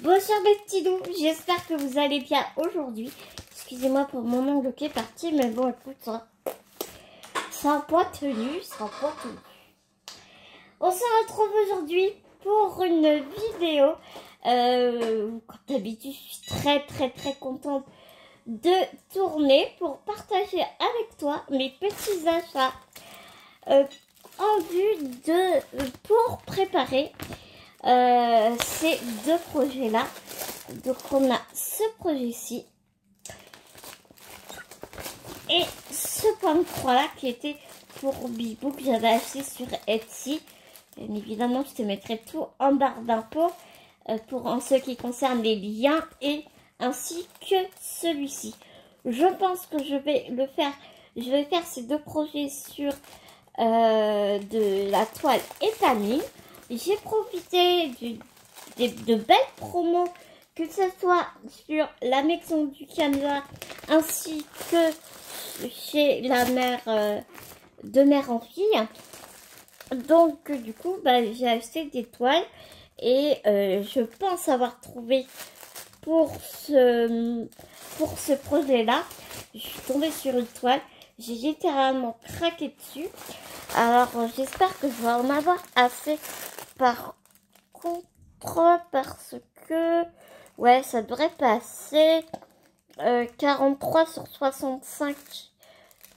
Bonjour mes petits loups, j'espère que vous allez bien aujourd'hui. Excusez-moi pour mon ongle qui est parti, mais bon écoute, hein, ça n'a pas tenu, On se retrouve aujourd'hui pour une vidéo. Comme d'habitude, je suis très contente de tourner pour partager avec toi mes petits achats en vue pour préparer ces deux projets là. Donc on a ce projet-ci et ce point de croix là qui était pour Bibou que j'avais acheté sur Etsy. Bien évidemment je te mettrai tout en barre d'impôts en ce qui concerne les liens et ainsi que celui-ci. Je pense que je vais faire ces deux projets sur de la toile étamine. J'ai profité de belles promos, que ce soit sur la maison du Canada ainsi que chez la mère de mère en fille. Donc du coup j'ai acheté des toiles et je pense avoir trouvé pour ce projet là. Je suis tombée sur une toile, j'ai littéralement craqué dessus. Alors j'espère que je vais en avoir assez. Par contre, parce que ouais, ça devrait passer 43 sur 65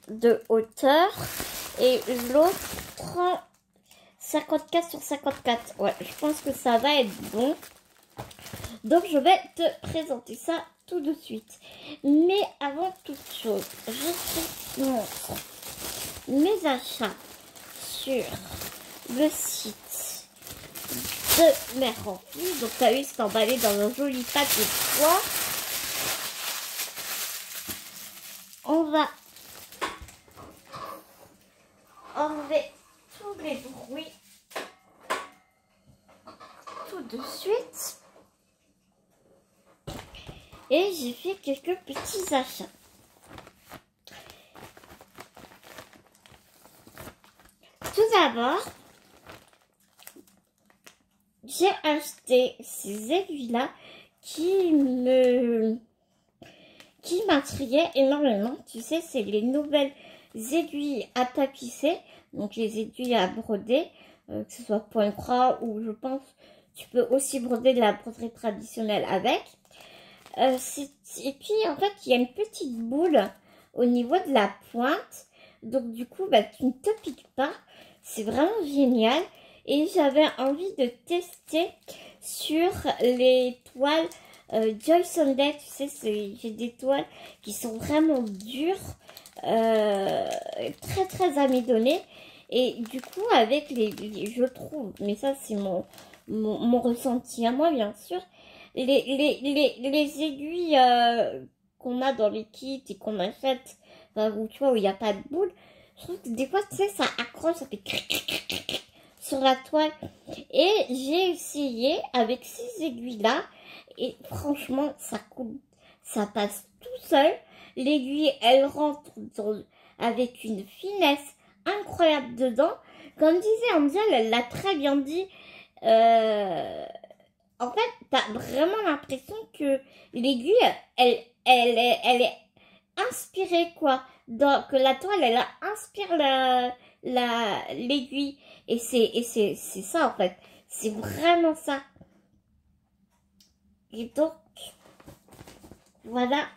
de hauteur et l'autre 54 sur 54. Ouais, je pense que ça va être bon. Donc je vais te présenter ça tout de suite. Mais avant toute chose, je te montre mes achats sur le site de mère en fille. Donc t'as vu, c'est emballé dans un joli papier de soie. On va enlever tous les bruits tout de suite. Et j'ai fait quelques petits achats. Tout d'abord, j'ai acheté ces aiguilles-là qui m'intriguaient énormément. Tu sais, c'est les nouvelles aiguilles à tapisser, donc les aiguilles à broder, que ce soit point croix ou je pense tu peux aussi broder de la broderie traditionnelle avec. Et puis en fait, il y a une petite boule au niveau de la pointe, donc du coup, tu ne te piques pas. C'est vraiment génial. Et j'avais envie de tester sur les toiles Joy Sunday. Tu sais, j'ai des toiles qui sont vraiment dures, très amidonnées. Et du coup, avec je trouve, mais ça c'est mon ressenti à moi bien sûr, les aiguilles qu'on a dans les kits et qu'on achète, où tu vois, où il n'y a pas de boule, je trouve que des fois, tu sais, ça accroche, ça fait cric sur la toile. Et j'ai essayé avec ces aiguilles-là, et franchement, ça coule, ça passe tout seul. L'aiguille, elle rentre avec une finesse incroyable dedans. Comme disait Angel, elle l'a très bien dit. En fait, t'as vraiment l'impression que l'aiguille, elle est inspirée, quoi. Que la toile, elle inspire l'aiguille. Et c'est ça, en fait. C'est vraiment ça. Et donc, voilà.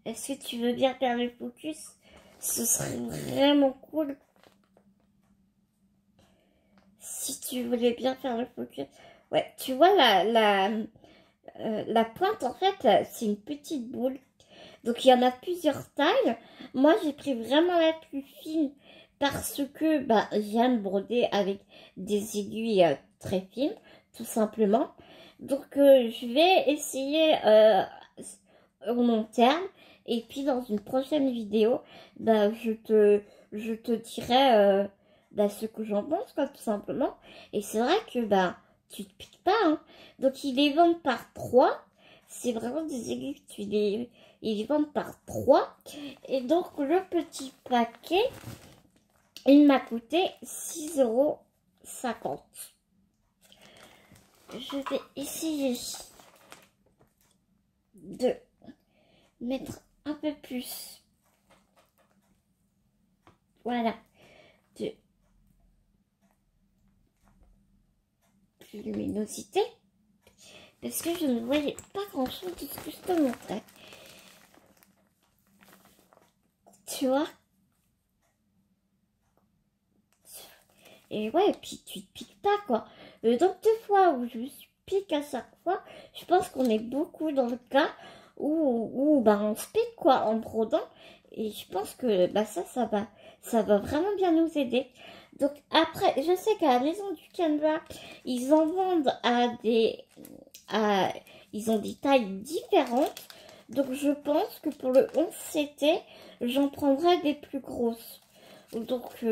Est-ce que tu veux bien faire le focus? Ce serait vraiment cool. Si tu voulais bien faire le focus. Ouais, tu vois la pointe, en fait, c'est une petite boule. Donc, il y en a plusieurs tailles. Moi, j'ai pris vraiment la plus fine parce que j'aime broder avec des aiguilles très fines, tout simplement. Donc, je vais essayer au long terme. Et puis, dans une prochaine vidéo, je te dirai ce que j'en pense, quoi, tout simplement. Et c'est vrai que tu te piques pas, hein. Donc, ils les vendent par 3. C'est vraiment des aiguilles que ils les vendent par 3. Et donc, le petit paquet, il m'a coûté 6,50 €. je vais essayer de mettre un peu plus, voilà, de luminosité, parce que je ne voyais pas grand chose de ce que je te montrais. Tu vois? Et ouais, et puis tu te piques pas, quoi. Le nombre de fois où je me suis pique à chaque fois, je pense qu'on est beaucoup dans le cas où bah, on se pique, quoi, en brodant. Et je pense que bah, ça va vraiment bien nous aider. Donc après, je sais qu'à la maison du Canva, ils en vendent ils ont des tailles différentes. Donc je pense que pour le 11CT, j'en prendrai des plus grosses. Donc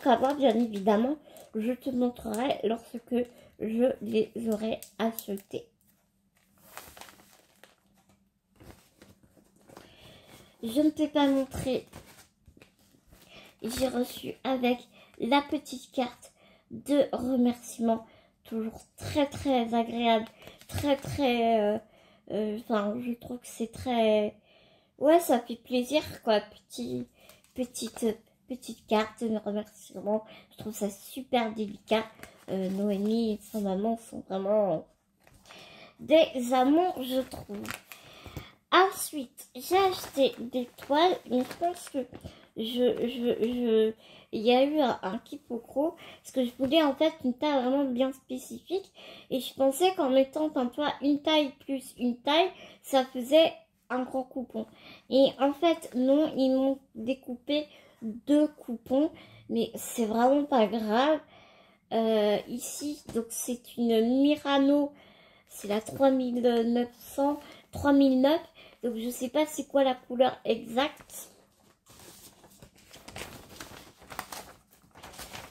à voir, bien évidemment, je te montrerai lorsque je les aurai achetés. Je ne t'ai pas montré. J'ai reçu avec la petite carte de remerciement. Toujours très très agréable. Très très... enfin, je trouve que c'est très... Ouais, ça fait plaisir, quoi. Petite carte de remerciement. Je trouve ça super délicat. Noémie et sa maman sont vraiment des amants, je trouve. Ensuite, j'ai acheté des toiles, mais je pense que il y a eu un quiproquo, parce que je voulais en fait une taille vraiment bien spécifique, et je pensais qu'en mettant un toit une taille plus une taille, ça faisait un grand coupon. Et en fait, non, ils m'ont découpé 2 coupons, mais c'est vraiment pas grave. Ici, donc c'est une Murano, c'est la 3009. Donc je sais pas c'est quoi la couleur exacte.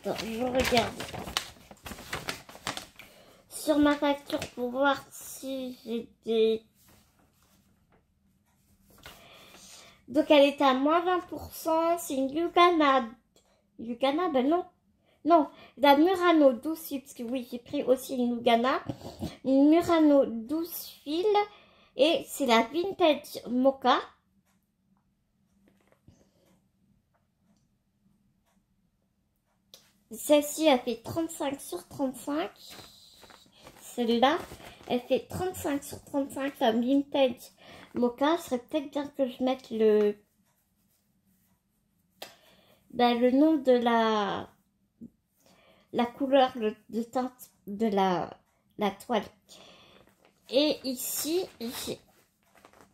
Attends, je regarde sur ma facture pour voir si j'ai des... Donc elle est à moins 20%, c'est une Lugana. Lugana, ben non. Non, la Murano 12 fils, parce que oui, j'ai pris aussi une Lugana. Une Murano 12 fils. Et c'est la Vintage Mocha. Celle-ci, elle fait 35 sur 35. Celle-là, elle fait 35 sur 35. La Vintage Mocha. Ce serait peut-être bien que je mette le nom de la couleur de teinte de la toile. Et ici,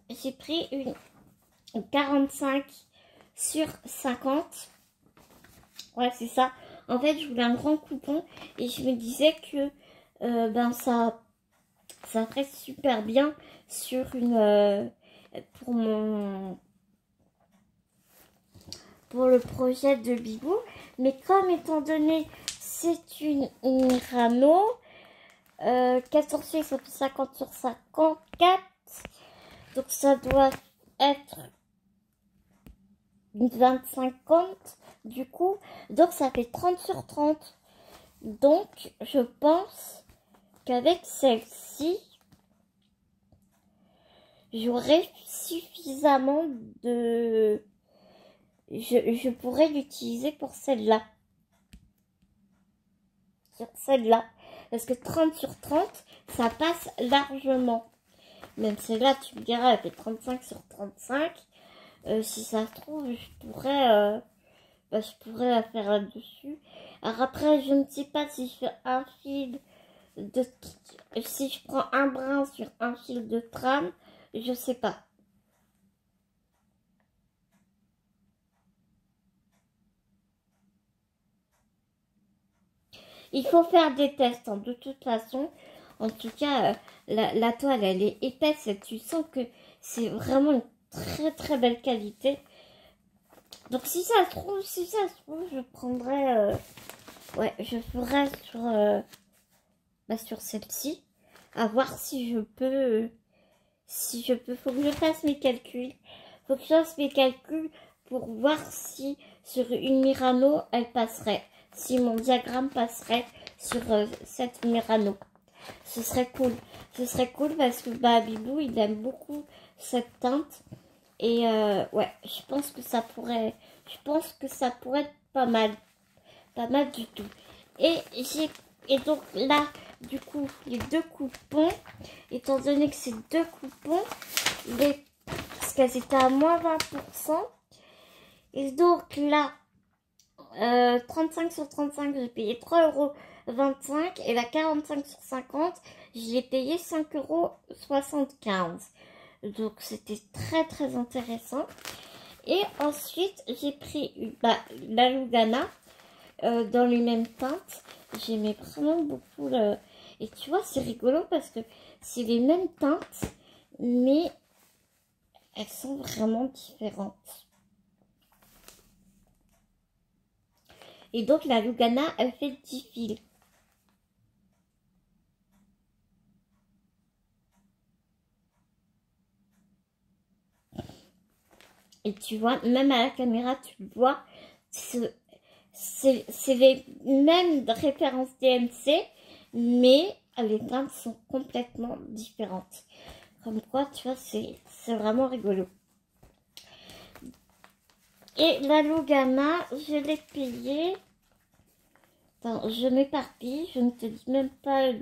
j'ai pris une 45 sur 50. Ouais, c'est ça. En fait, je voulais un grand coupon et je me disais que ça ferait super bien sur une pour le projet de Bibou. Mais comme étant donné c'est une Murano 14 fils, ça fait 50 sur 54. Donc ça doit être une 25 du coup. Donc ça fait 30 sur 30. Donc je pense qu'avec celle-ci, j'aurai suffisamment de... Je pourrais l'utiliser pour celle-là. Sur celle-là. Parce que 30 sur 30, ça passe largement. Même celle-là, tu me diras, elle fait 35 sur 35. Si ça se trouve, je pourrais la faire là-dessus. Alors après, je ne sais pas si je fais un fil de... Si je prends un brin sur un fil de trame, je sais pas. Il faut faire des tests, hein, de toute façon. En tout cas, la toile, elle est épaisse et tu sens que c'est vraiment une très très belle qualité. Donc si ça se trouve, je prendrai... ouais, je ferai sur celle-ci. À voir si je peux... faut que je fasse mes calculs. Faut que je fasse mes calculs pour voir si sur une Murano, elle passerait. Si mon diagramme passerait sur cette Murano. ce serait cool. Ce serait cool parce que bah, Bibou, il aime beaucoup cette teinte. Et ouais, je pense que ça pourrait être pas mal. Pas mal du tout. Et donc là, du coup, les deux coupons, étant donné que ces deux coupons, parce qu'elles étaient à moins 20%, et donc là, 35 sur 35, j'ai payé 3,25 € et la 45 sur 50, je l'ai payé 5,75 €. Donc c'était très très intéressant. Et ensuite, j'ai pris la Lugana dans les mêmes teintes. J'aimais vraiment beaucoup le... Et tu vois, c'est rigolo parce que c'est les mêmes teintes, mais elles sont vraiment différentes. Et donc, la Lugana, elle fait 10 fils. Et tu vois, même à la caméra, tu le vois, c'est les mêmes références DMC, mais les teintes sont complètement différentes. Comme quoi, tu vois, c'est vraiment rigolo. Et la Lugana, je l'ai payée. Attends, je m'éparpille, je ne te dis même pas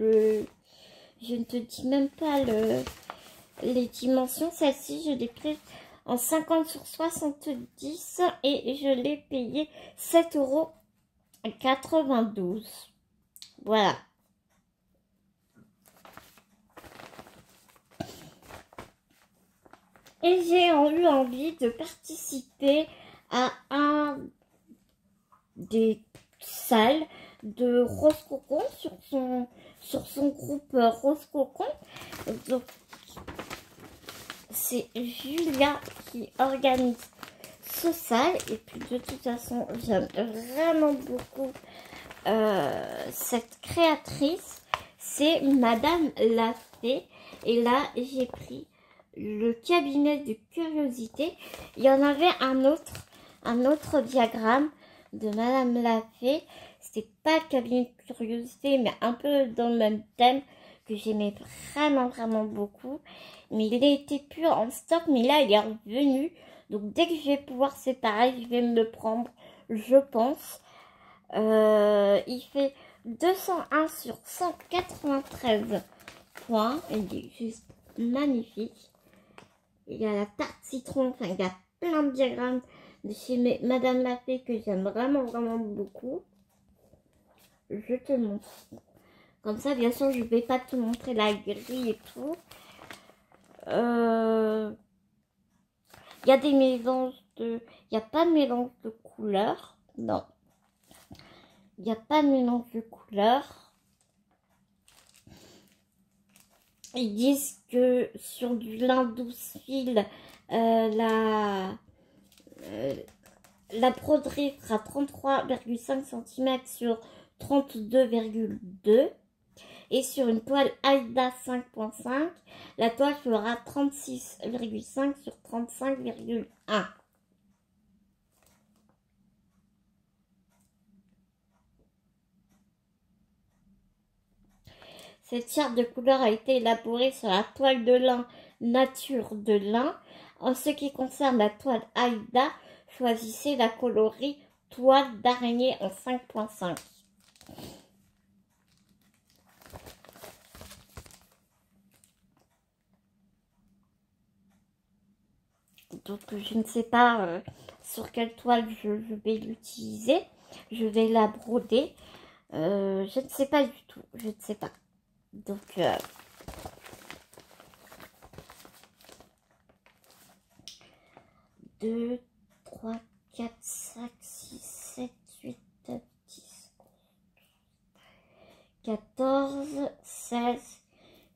les dimensions. Celle-ci, je l'ai prise en 50 sur 70 et je l'ai payé 7,92 €. Voilà. Et j'ai eu envie de participer à un des salles de Rose Cocon sur son groupe Rose Cocon. Donc, c'est Julia qui organise ce salle. Et puis, de toute façon, j'aime vraiment beaucoup cette créatrice. C'est Madame Lafay. Et là, j'ai pris le cabinet de curiosité. Il y en avait un autre diagramme de Madame Lafay. C'était pas le cabinet de curiosité, mais un peu dans le même thème que j'aimais vraiment beaucoup. Mais il était plus en stock, mais là il est revenu. Donc dès que je vais pouvoir séparer, je vais me le prendre, je pense. Il fait 201 sur 193 points. Il est juste magnifique. Il y a la tarte citron, enfin il y a plein de diagrammes de chez Madame Lafay que j'aime vraiment beaucoup. Je te montre. Comme ça, bien sûr, je vais pas te montrer la grille et tout. Il y a des mélanges de... Il n'y a pas de mélange de couleurs. Non. Il n'y a pas de mélange de couleurs. Ils disent que sur du lin 12 fils, la broderie fera 33,5 cm sur 32,2. Et sur une toile Aïda 5.5, la toile fera 36,5 sur 35,1. Cette charte de couleur a été élaborée sur la toile de lin Nature de lin. En ce qui concerne la toile Aïda, choisissez la coloris toile d'araignée en 5.5. Donc je ne sais pas sur quelle toile je vais l'utiliser. Je vais la broder. Je ne sais pas du tout. Je ne sais pas. Donc 2, 3, 4, 5, 6, 7, 8, 9, 10, 14, 16,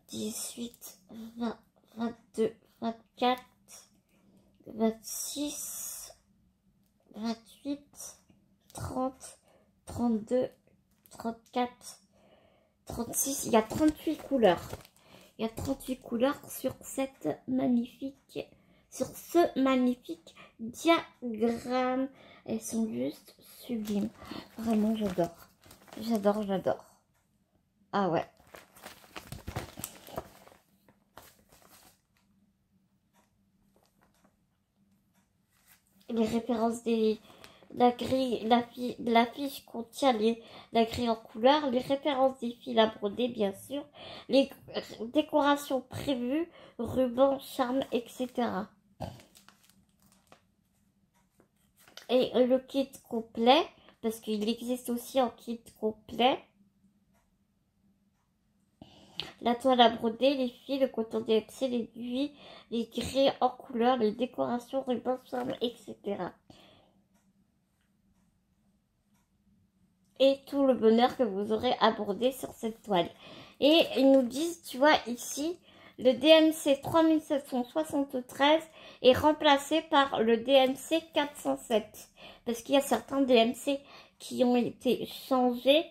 18, 20, 22, 24, 26, 28, 30, 32, 34, 36. Il y a 38 couleurs. Il y a 38 couleurs sur ce magnifique diagramme. Elles sont juste sublimes. Vraiment, j'adore. J'adore. Ah ouais. les références des... La fiche contient la grille en couleur, les références des fils à broder, bien sûr, les décorations prévues, rubans, charmes, etc. Et le kit complet, parce qu'il existe aussi en kit complet. La toile à broder, les fils, le coton DMC, les aiguilles, les grilles en couleur, les décorations, rubans, charmes, etc. Et tout le bonheur que vous aurez à broder sur cette toile. Et ils nous disent, tu vois, ici, le DMC 3773 est remplacé par le DMC 407. Parce qu'il y a certains DMC qui ont été changés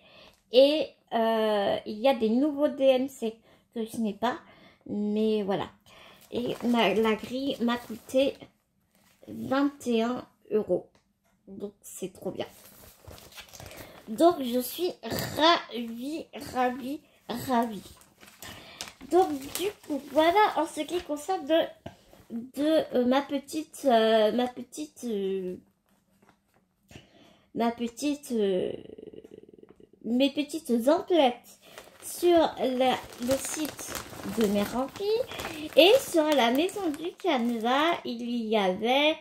et il y a des nouveaux DMC que je n'ai pas. Mais voilà. Et la grille m'a coûté 21 €. Donc c'est trop bien. Donc je suis ravie. Donc du coup voilà en ce qui concerne mes petites emplettes sur le site de Mère en Fille. Et sur la maison du Canva, il y avait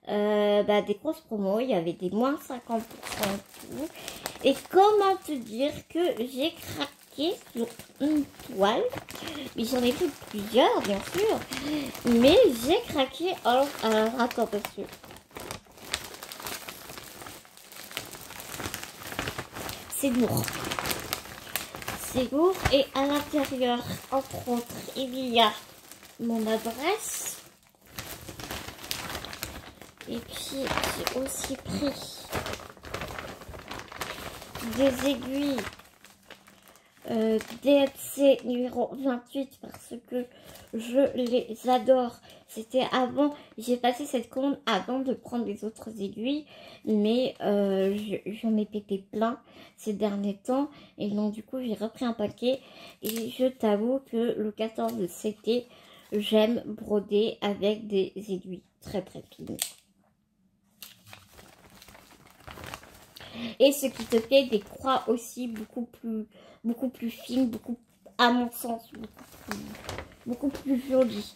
des grosses promos, il y avait des moins 50% tout. Et comment te dire que j'ai craqué sur une toile, mais j'en ai pris plusieurs bien sûr, mais j'ai craqué. Alors attends parce que c'est lourd. C'est lourd et à l'intérieur, entre autres, il y a mon adresse. Et puis j'ai aussi pris des aiguilles DMC numéro 28 parce que je les adore. C'était avant, j'ai passé cette commande avant de prendre les autres aiguilles, mais j'en ai pété plein ces derniers temps et donc du coup j'ai repris un paquet et je t'avoue que le 14 de c'était, j'aime broder avec des aiguilles très fines. Et ce qui te fait des croix aussi beaucoup plus fines, à mon sens, beaucoup plus jolies.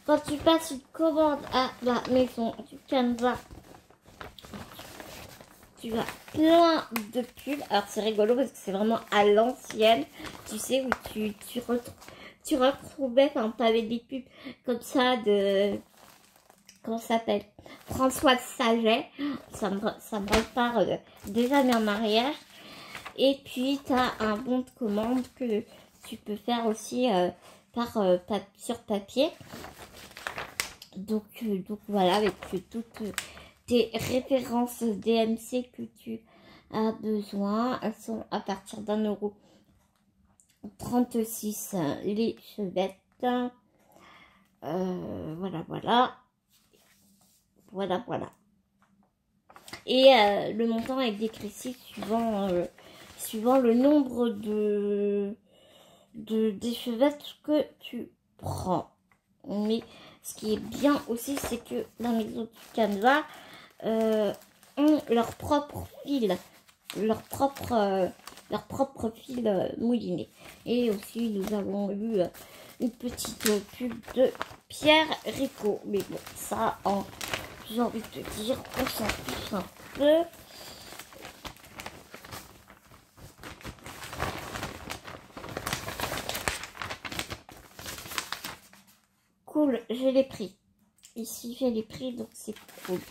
Quand tu passes une commande à la maison du Canva, tu as plein de pubs. Alors c'est rigolo parce que c'est vraiment à l'ancienne, tu sais, où tu retrouvais, enfin t'avais des pubs comme ça de... Comment ça s'appelle, François Saget, ça me repart des années en arrière. Et puis tu as un bon de commande que tu peux faire aussi sur papier. Donc voilà, avec toutes tes références DMC que tu as besoin. Elles sont à partir d'1,36 € les chevettes. Voilà. Et le montant est décrété suivant le nombre des chevettes que tu prends. Mais ce qui est bien aussi, c'est que la maison du Canva ont leur propre fil, leur propre fil mouliné. Et aussi, nous avons eu une petite pub de Pierre Rico. Mais bon, ça, j'ai envie de te dire, on s'en fiche un peu. Cool, je l'ai pris. Ici, je l'ai pris, donc c'est cool.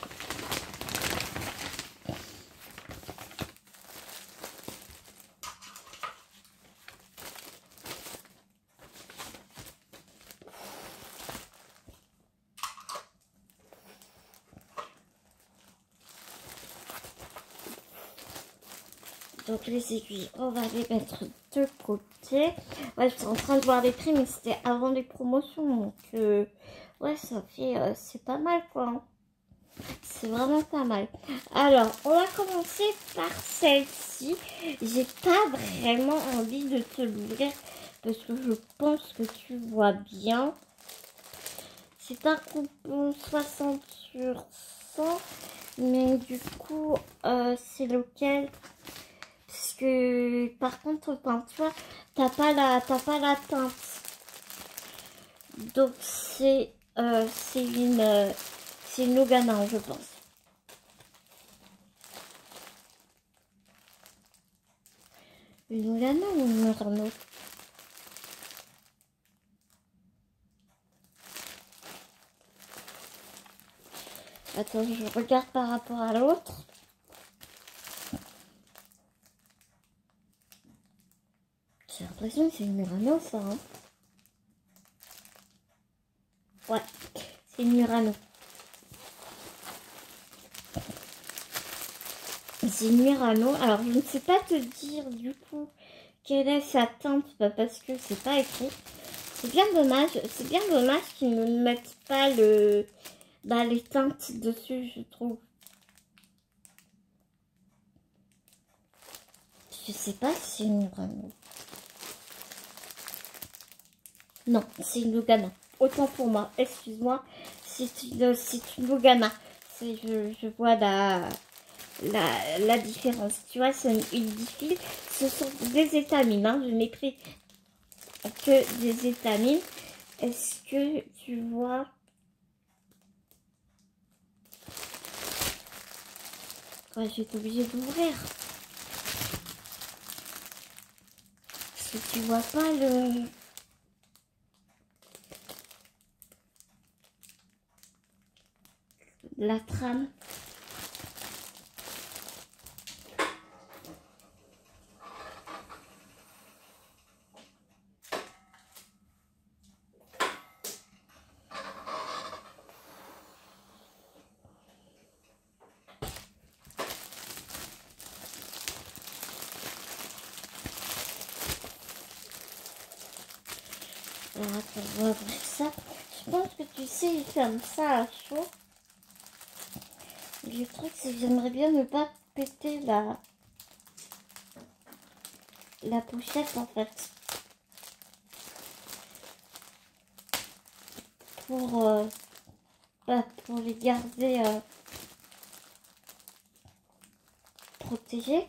Donc les aiguilles, on va les mettre de côté. Ouais, j'étais en train de voir les prix, mais c'était avant les promotions. Donc ouais, ça fait, c'est pas mal quoi. Hein. C'est vraiment pas mal. Alors, on va commencer par celle-ci. J'ai pas vraiment envie de te l'ouvrir parce que je pense que tu vois bien. C'est un coupon 60 sur Mais du coup, c'est lequel? Parce que par contre, tu vois, t'as pas la teinte. Donc c'est une Lugana, je pense. Une Lugana ou une Murano? Attends, je regarde par rapport à l'autre. J'ai l'impression que c'est une Murano, ça. Hein. Ouais, c'est une Murano. C'est une Murano. Alors, je ne sais pas te dire, du coup, quelle est sa teinte, parce que c'est pas écrit. C'est bien dommage. C'est bien dommage qu'ils ne mettent pas les teintes dessus, je trouve. Je sais pas si c'est une Murano. Non, c'est une Lugana. Autant pour moi, excuse-moi, c'est une Lugana. Je vois la différence. Tu vois, c'est une diffile. Ce sont des étamines. Hein. Je n'ai pris que des étamines. Est-ce que tu vois? Ouais, je vais être obligée d'ouvrir. Parce que tu vois pas la trame. Alors, attends, on va ouvrir ça. Je pense que tu sais, ils ferment ça à chaud. Le truc, c'est que j'aimerais bien ne pas péter la pochette, en fait. Pour les garder protégés.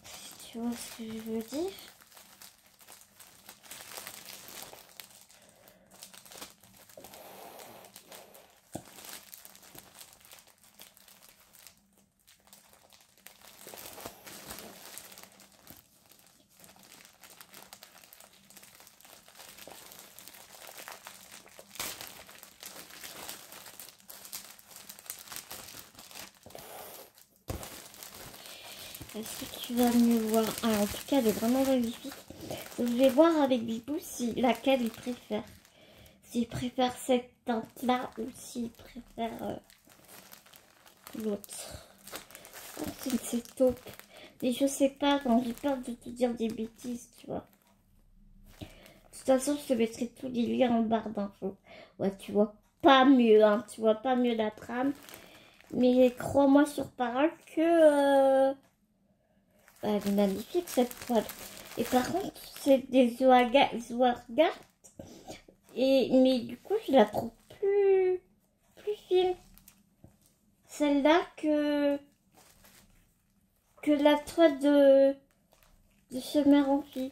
Si tu vois ce que je veux dire. Est-ce que tu vas mieux voir? Ah, en tout cas, elle est vraiment magnifique. Donc, je vais voir avec Bibou si laquelle il préfère. S'il préfère cette teinte-là ou s'il préfère l'autre. Je pense que c'est taupe. Mais je sais pas, quand j'ai peur de te dire des bêtises, tu vois. De toute façon, je te mettrai tous les liens en barre d'infos. Ouais, tu vois pas mieux, hein. Tu vois pas mieux la trame. Mais crois-moi sur parole que... elle est magnifique cette toile. Et par contre, c'est des Zoargart. Mais du coup, je la trouve plus fine. Celle-là que la toile de Chemin Rempli.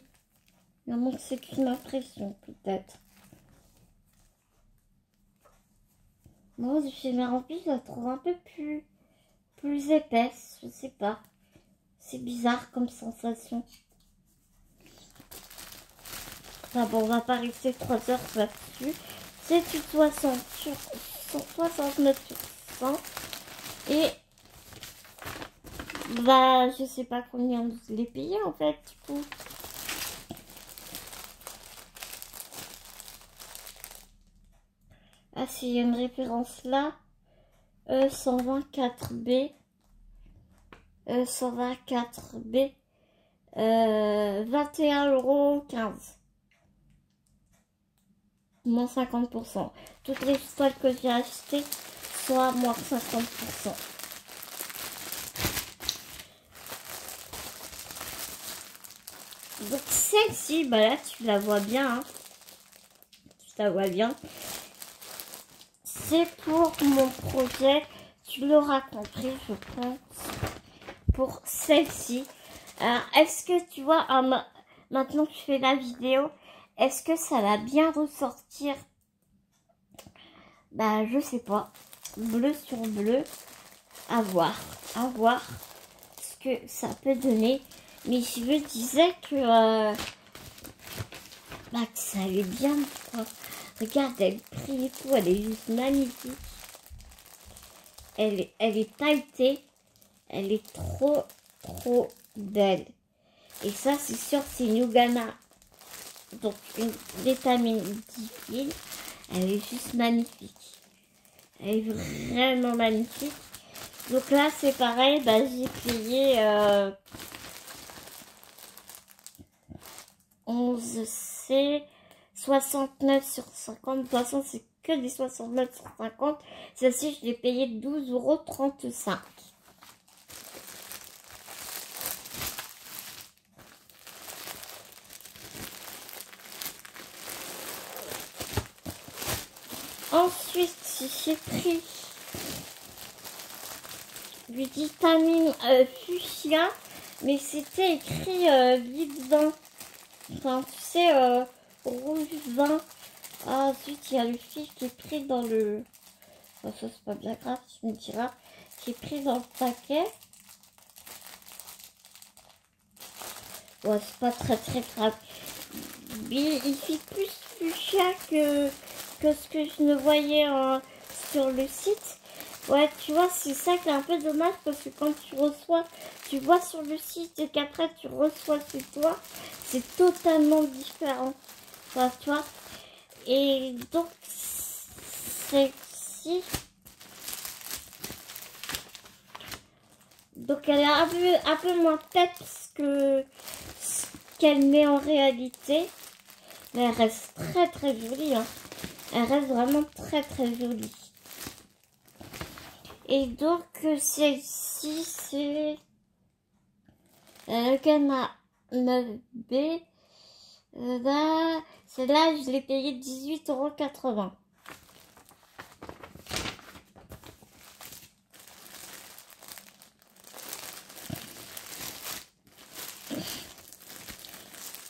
Non, c'est qu'une impression, peut-être. Moi, du Chemin Rempli, je la trouve un peu plus épaisse. Je sais pas. C'est bizarre comme sensation. Enfin bon, on va pas rester 3 heures là-dessus. C'est une 69 sur 100. Et bah, je sais pas combien je l'ai payé en fait, du coup. Ah, si, il y a une référence là. E124B. E124B. 21,15 €. Moins 50%. Toutes les toiles que j'ai achetées sont à moins 50%. Donc celle-ci, bah là tu la vois bien. Hein. ça va bien. C'est pour mon projet, tu l'auras compris, je pense, pour celle-ci. Alors, est-ce que tu vois, maintenant que je fais la vidéo, est-ce que ça va bien ressortir? Bah, je sais pas. Bleu sur bleu, à voir ce que ça peut donner. Mais je me disais que, que ça allait bien, quoi. Regarde, elle brille et tout, elle est juste magnifique. Elle est pailletée, elle est trop belle. Et ça, c'est sûr, c'est Nugana. Donc, une vitamine D. Elle est juste magnifique. Elle est vraiment magnifique. Donc là, c'est pareil, j'ai payé 11C, 69 sur 50. De toute façon, c'est que des 69 sur 50. Celle-ci, je l'ai payé 12,35 €. Ensuite, j'ai pris du vitamine fuchsia, mais c'était écrit vide vin. Enfin, tu sais, rouge vin. Ah, ensuite, il y a le fil qui est pris dans le... Enfin, ça, c'est pas bien grave, tu me diras. Qui est pris dans le paquet. Ouais, c'est pas très grave. Mais il fait plus fuchsia que ce que je ne voyais sur le site. Ouais, tu vois, c'est ça qui est un peu dommage parce que quand tu reçois, tu vois sur le site et qu'après tu reçois chez toi, c'est totalement différent. Enfin, tu vois. Et donc, celle-ci, donc elle est un peu moins peps que ce qu'elle met en réalité. Mais elle reste très jolie, hein. Elle reste vraiment très jolie. Et donc, celle-ci, c'est le Gamma 9B. Là, celle-là, je l'ai payé 18,80 €.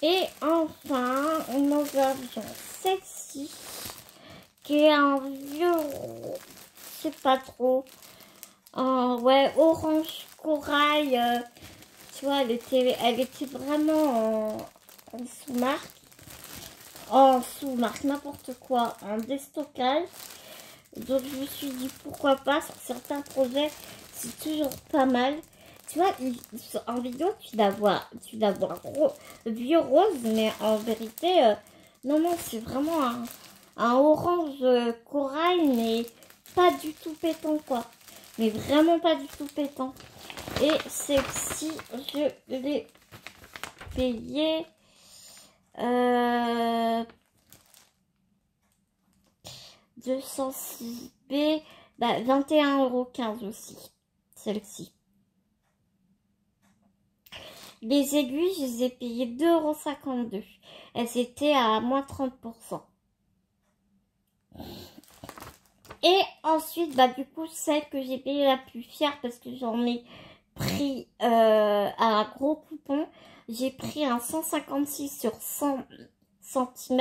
Et enfin, on en va celle-ci, qui est un vieux, je sais pas trop, ouais, orange corail, tu vois, elle était vraiment en sous-marque, n'importe quoi, en déstockage. Donc je me suis dit pourquoi pas, sur certains projets, c'est toujours pas mal. Tu vois, en vidéo, tu dois voir vieux rose, mais en vérité, non, c'est vraiment un orange corail, mais pas du tout pétant, quoi. Mais vraiment pas du tout pétant. Et celle-ci, je l'ai payé 206B, 21,15 € aussi, celle-ci. Les aiguilles, je les ai payées 2,52 €. Elles étaient à moins 30%. Et ensuite, du coup, celle que j'ai payée la plus chère parce que j'en ai pris à un gros coupon. J'ai pris un 156 sur 100 cm.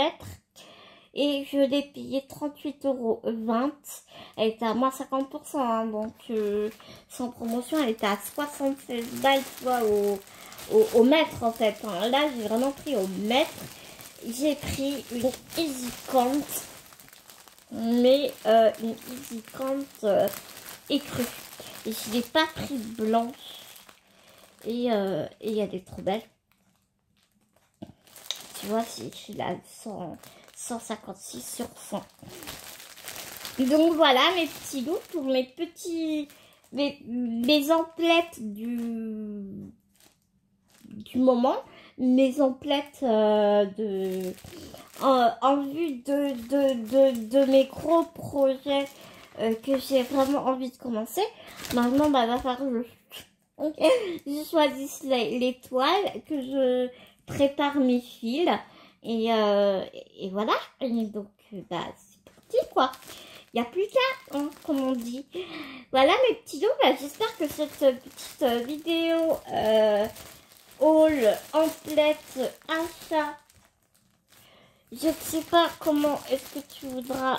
Et je l'ai payé 38,20 €. Elle était à moins 50%, hein, donc sans promotion, elle était à 76 balles, tu vois, au mètre en fait. Hein. Là, j'ai vraiment pris au mètre. J'ai pris une EasyCount, mais une EasyCount écrue. Et je l'ai pas pris blanche. Et elle est trop belle. Tu vois, c'est écrit là 156 sur 100. Donc voilà mes petits loups pour mes petits mes emplettes du moment, mes emplettes en vue de mes gros projets que j'ai vraiment envie de commencer. Maintenant, va falloir que je choisisse les toiles, que je prépare mes fils et voilà. Et donc bah, c'est parti quoi. Il n'y a plus qu'à, hein, comme on dit. Voilà mes petits loups, bah, j'espère que cette petite vidéo haul, emplette, achat, je ne sais pas comment est-ce que tu voudras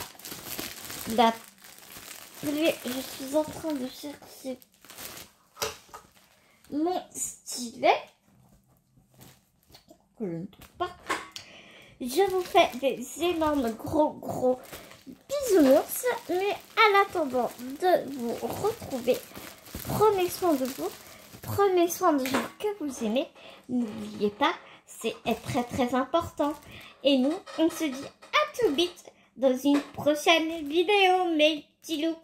l'appeler. Je suis en train de chercher mon stylet que je ne trouve pas. Je vous fais des énormes gros bisounours, mais en attendant de vous retrouver, prenez soin de vous, prenez soin de gens que vous aimez, n'oubliez pas, c'est très important. Et nous, on se dit à tout vite dans une prochaine vidéo, mes petits loups.